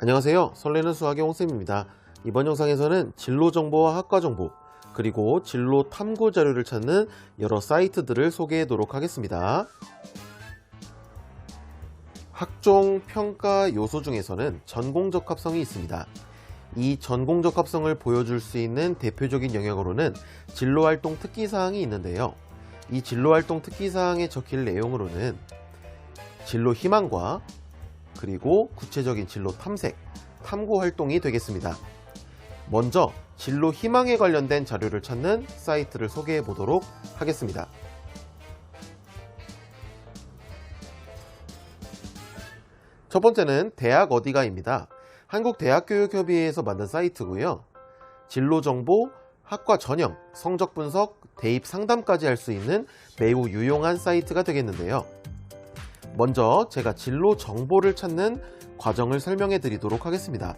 안녕하세요. 설레는 수학의 홍쌤입니다. 이번 영상에서는 진로 정보와 학과 정보, 그리고 진로 탐구 자료를 찾는 여러 사이트들을 소개하도록 하겠습니다. 학종 평가 요소 중에서는 전공 적합성이 있습니다. 이 전공 적합성을 보여줄 수 있는 대표적인 영역으로는 진로활동 특기사항이 있는데요. 이 진로활동 특기사항에 적힐 내용으로는 진로 희망과 그리고 구체적인 진로 탐색, 탐구 활동이 되겠습니다. 먼저 진로 희망에 관련된 자료를 찾는 사이트를 소개해 보도록 하겠습니다. 첫 번째는 대학 어디가입니다. 한국대학교육협의회에서 만든 사이트고요. 진로 정보, 학과 전형, 성적 분석, 대입 상담까지 할 수 있는 매우 유용한 사이트가 되겠는데요. 먼저 제가 진로 정보를 찾는 과정을 설명해 드리도록 하겠습니다.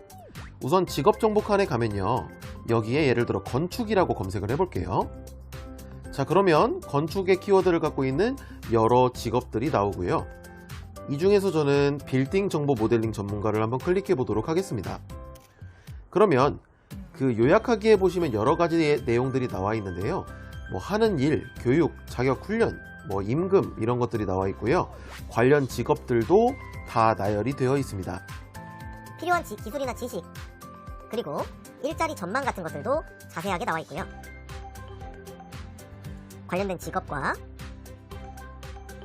우선 직업정보 칸에 가면요, 여기에 예를 들어 건축이라고 검색을 해볼게요. 자, 그러면 건축의 키워드를 갖고 있는 여러 직업들이 나오고요. 이 중에서 저는 빌딩 정보 모델링 전문가를 한번 클릭해 보도록 하겠습니다. 그러면 그 요약하기에 보시면 여러 가지 내용들이 나와 있는데요. 하는 일, 교육, 자격 훈련, 임금 이런 것들이 나와 있고요. 관련 직업들도 다 나열이 되어 있습니다. 필요한 기술이나 지식, 그리고 일자리 전망 같은 것들도 자세하게 나와 있고요. 관련된 직업과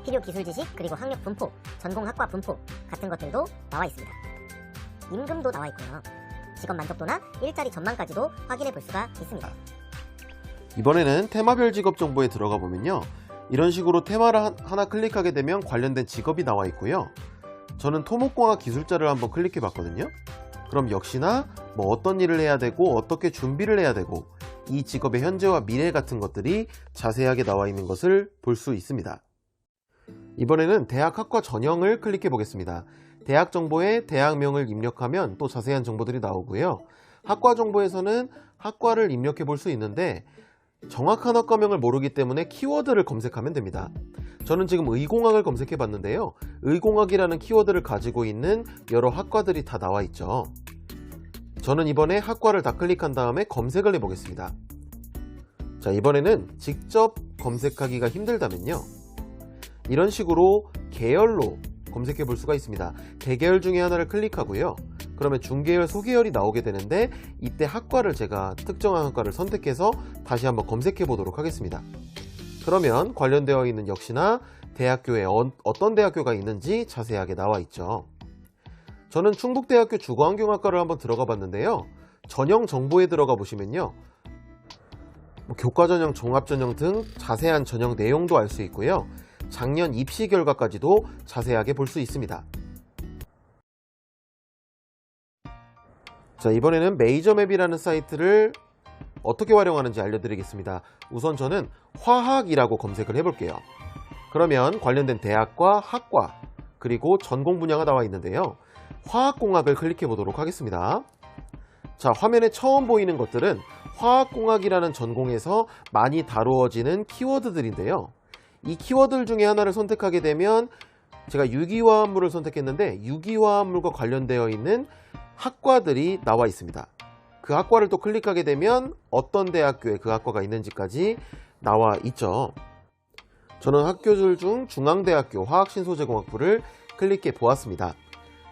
필요 기술 지식, 그리고 학력 분포, 전공 학과 분포 같은 것들도 나와 있습니다. 임금도 나와 있고요. 직업 만족도나 일자리 전망까지도 확인해 볼 수가 있습니다. 이번에는 테마별 직업 정보에 들어가 보면요, 이런 식으로 테마를 하나 클릭하게 되면 관련된 직업이 나와 있고요. 저는 토목공학 기술자를 한번 클릭해 봤거든요. 그럼 역시나 어떤 일을 해야 되고 어떻게 준비를 해야 되고 이 직업의 현재와 미래 같은 것들이 자세하게 나와 있는 것을 볼 수 있습니다. 이번에는 대학 학과 전형을 클릭해 보겠습니다. 대학 정보에 대학명을 입력하면 또 자세한 정보들이 나오고요. 학과 정보에서는 학과를 입력해 볼 수 있는데 정확한 학과명을 모르기 때문에 키워드를 검색하면 됩니다. 저는 지금 의공학을 검색해 봤는데요. 의공학이라는 키워드를 가지고 있는 여러 학과들이 다 나와 있죠. 저는 이번에 학과를 다 클릭한 다음에 검색을 해 보겠습니다. 자, 이번에는 직접 검색하기가 힘들다면요, 이런 식으로 계열로 검색해 볼 수가 있습니다. 대계열 중에 하나를 클릭하고요. 그러면 중계열, 소계열이 나오게 되는데 이때 학과를 제가 특정한 학과를 선택해서 다시 한번 검색해 보도록 하겠습니다. 그러면 관련되어 있는 역시나 대학교에 어떤 대학교가 있는지 자세하게 나와 있죠. 저는 충북대학교 주거환경학과를 한번 들어가 봤는데요. 전형 정보에 들어가 보시면요, 교과전형, 종합전형 등 자세한 전형 내용도 알 수 있고요. 작년 입시 결과까지도 자세하게 볼 수 있습니다. 자, 이번에는 메이저맵이라는 사이트를 어떻게 활용하는지 알려드리겠습니다. 우선 저는 화학이라고 검색을 해볼게요. 그러면 관련된 대학과 학과 그리고 전공 분야가 나와 있는데요. 화학공학을 클릭해 보도록 하겠습니다. 자, 화면에 처음 보이는 것들은 화학공학이라는 전공에서 많이 다루어지는 키워드들인데요. 이 키워드 중에 하나를 선택하게 되면 제가 유기화합물을 선택했는데 유기화합물과 관련되어 있는 학과들이 나와 있습니다. 그 학과를 또 클릭하게 되면 어떤 대학교에 그 학과가 있는지까지 나와 있죠. 저는 학교들 중 중앙대학교 화학신소재공학부를 클릭해 보았습니다.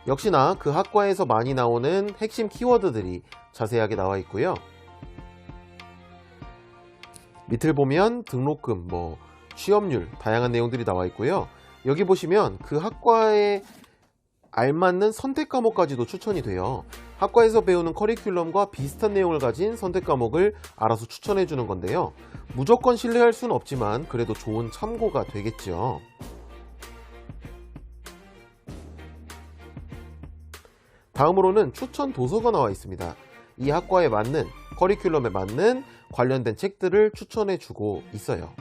역시나 그 학과에서 많이 나오는 핵심 키워드들이 자세하게 나와 있고요. 밑을 보면 등록금, 취업률, 다양한 내용들이 나와 있고요. 여기 보시면 그 학과에 알맞는 선택 과목까지도 추천이 돼요. 학과에서 배우는 커리큘럼과 비슷한 내용을 가진 선택 과목을 알아서 추천해 주는 건데요. 무조건 신뢰할 수는 없지만 그래도 좋은 참고가 되겠죠. 다음으로는 추천 도서가 나와 있습니다. 이 학과에 맞는, 커리큘럼에 맞는 관련된 책들을 추천해 주고 있어요.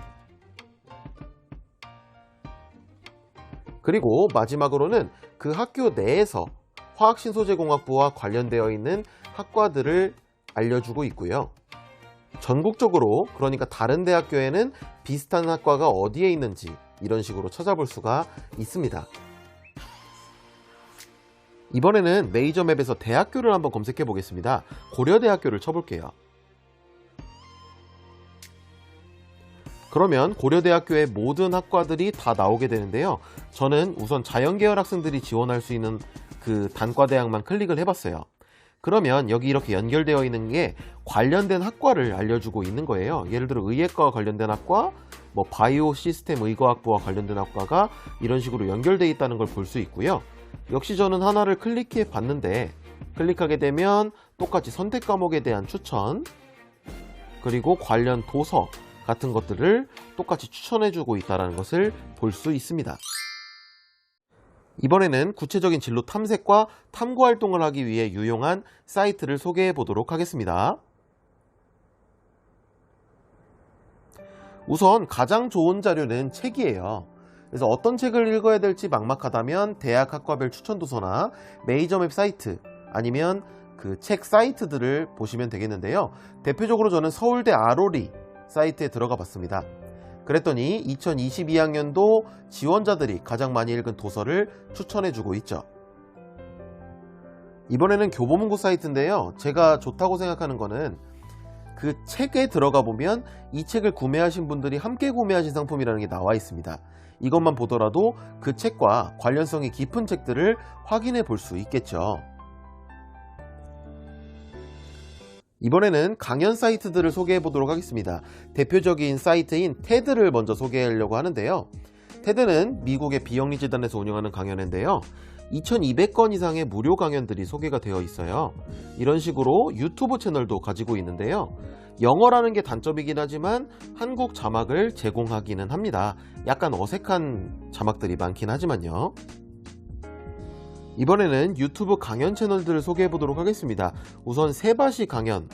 그리고 마지막으로는 그 학교 내에서 화학신소재공학부와 관련되어 있는 학과들을 알려주고 있고요. 전국적으로, 그러니까 다른 대학교에는 비슷한 학과가 어디에 있는지 이런 식으로 찾아볼 수가 있습니다. 이번에는 메이저 맵에서 대학교를 한번 검색해 보겠습니다. 고려대학교를 쳐볼게요. 그러면 고려대학교의 모든 학과들이 다 나오게 되는데요. 저는 우선 자연계열 학생들이 지원할 수 있는 그 단과대학만 클릭을 해봤어요. 그러면 여기 이렇게 연결되어 있는 게 관련된 학과를 알려주고 있는 거예요. 예를 들어 의예과와 관련된 학과, 뭐 바이오 시스템 의과학부와 관련된 학과가 이런 식으로 연결되어 있다는 걸 볼 수 있고요. 역시 저는 하나를 클릭해 봤는데, 클릭하게 되면 똑같이 선택 과목에 대한 추천, 그리고 관련 도서 같은 것들을 똑같이 추천해주고 있다는 것을 볼 수 있습니다. 이번에는 구체적인 진로 탐색과 탐구 활동을 하기 위해 유용한 사이트를 소개해 보도록 하겠습니다. 우선 가장 좋은 자료는 책이에요. 그래서 어떤 책을 읽어야 될지 막막하다면 대학 학과별 추천 도서나 메이저맵 사이트, 아니면 그 책 사이트들을 보시면 되겠는데요. 대표적으로 저는 서울대 아로리 사이트에 들어가 봤습니다. 그랬더니 2022학년도 지원자들이 가장 많이 읽은 도서를 추천해주고 있죠. 이번에는 교보문고 사이트인데요. 제가 좋다고 생각하는 거는 그 책에 들어가 보면 이 책을 구매하신 분들이 함께 구매하신 상품이라는 게 나와 있습니다. 이것만 보더라도 그 책과 관련성이 깊은 책들을 확인해 볼 수 있겠죠. 이번에는 강연 사이트들을 소개해 보도록 하겠습니다. 대표적인 사이트인 테드를 먼저 소개하려고 하는데요. 테드는 미국의 비영리재단에서 운영하는 강연회인데요. 2200건 이상의 무료 강연들이 소개가 되어 있어요. 이런 식으로 유튜브 채널도 가지고 있는데요. 영어라는 게 단점이긴 하지만 한국 자막을 제공하기는 합니다. 약간 어색한 자막들이 많긴 하지만요. 이번에는 유튜브 강연 채널들을 소개해 보도록 하겠습니다. 우선 세바시 강연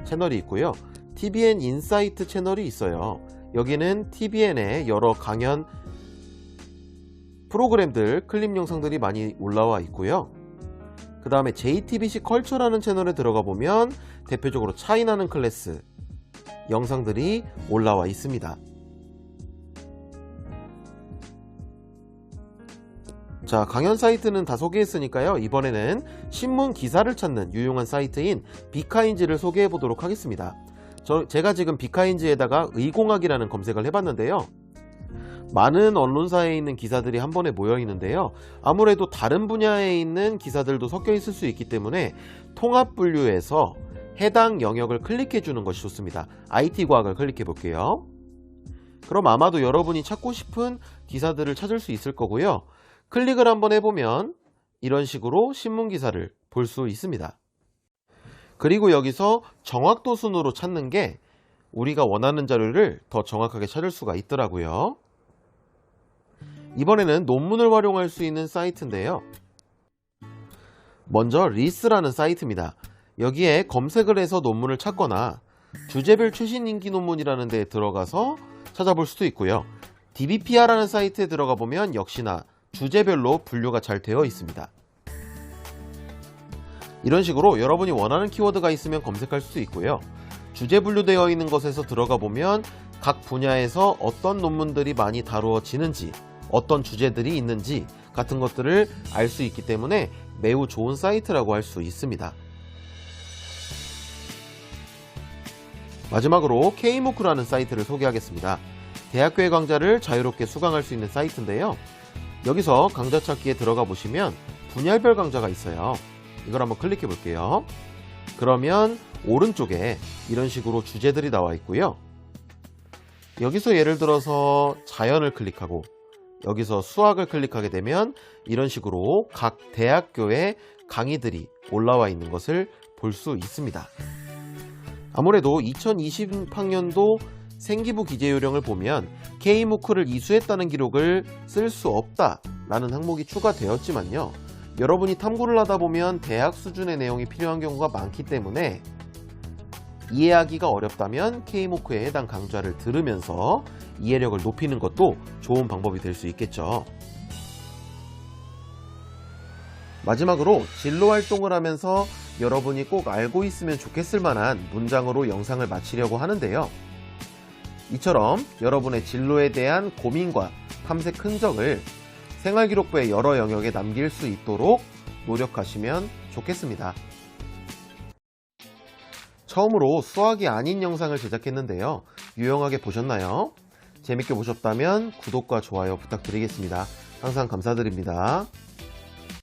채널이 있고요. TBN 인사이트 채널이 있어요. 여기는 TBN의 여러 강연 프로그램들, 클립 영상들이 많이 올라와 있고요. 그 다음에 JTBC 컬처라는 채널에 들어가 보면 대표적으로 차이나는 클래스 영상들이 올라와 있습니다. 자, 강연 사이트는 다 소개했으니까요. 이번에는 신문 기사를 찾는 유용한 사이트인 비카인즈를 소개해 보도록 하겠습니다. 제가 지금 비카인즈에다가 의공학이라는 검색을 해봤는데요. 많은 언론사에 있는 기사들이 한 번에 모여 있는데요. 아무래도 다른 분야에 있는 기사들도 섞여 있을 수 있기 때문에 통합 분류해서 해당 영역을 클릭해 주는 것이 좋습니다. IT 과학을 클릭해 볼게요. 그럼 아마도 여러분이 찾고 싶은 기사들을 찾을 수 있을 거고요. 클릭을 한번 해보면 이런 식으로 신문 기사를 볼 수 있습니다. 그리고 여기서 정확도 순으로 찾는 게 우리가 원하는 자료를 더 정확하게 찾을 수가 있더라고요. 이번에는 논문을 활용할 수 있는 사이트인데요. 먼저 리스라는 사이트입니다. 여기에 검색을 해서 논문을 찾거나 주제별 최신 인기 논문이라는 데에 들어가서 찾아볼 수도 있고요. DBPR라는 사이트에 들어가 보면 역시나 주제별로 분류가 잘 되어 있습니다. 이런 식으로 여러분이 원하는 키워드가 있으면 검색할 수 있고요. 주제 분류되어 있는 것에서 들어가 보면 각 분야에서 어떤 논문들이 많이 다루어지는지, 어떤 주제들이 있는지 같은 것들을 알 수 있기 때문에 매우 좋은 사이트라고 할 수 있습니다. 마지막으로 K무크라는 사이트를 소개하겠습니다. 대학교의 강좌를 자유롭게 수강할 수 있는 사이트인데요. 여기서 강좌 찾기에 들어가 보시면 분야별 강좌가 있어요. 이걸 한번 클릭해 볼게요. 그러면 오른쪽에 이런 식으로 주제들이 나와 있고요. 여기서 예를 들어서 자연을 클릭하고 여기서 수학을 클릭하게 되면 이런 식으로 각 대학교의 강의들이 올라와 있는 것을 볼 수 있습니다. 아무래도 2020학년도 생기부 기재 요령을 보면 K무크를 이수했다는 기록을 쓸 수 없다라는 항목이 추가되었지만요. 여러분이 탐구를 하다 보면 대학 수준의 내용이 필요한 경우가 많기 때문에 이해하기가 어렵다면 K무크에 해당 강좌를 들으면서 이해력을 높이는 것도 좋은 방법이 될 수 있겠죠. 마지막으로 진로 활동을 하면서 여러분이 꼭 알고 있으면 좋겠을 만한 문장으로 영상을 마치려고 하는데요. 이처럼 여러분의 진로에 대한 고민과 탐색 흔적을 생활기록부의 여러 영역에 남길 수 있도록 노력하시면 좋겠습니다. 처음으로 수학이 아닌 영상을 제작했는데요. 유용하게 보셨나요? 재밌게 보셨다면 구독과 좋아요 부탁드리겠습니다. 항상 감사드립니다.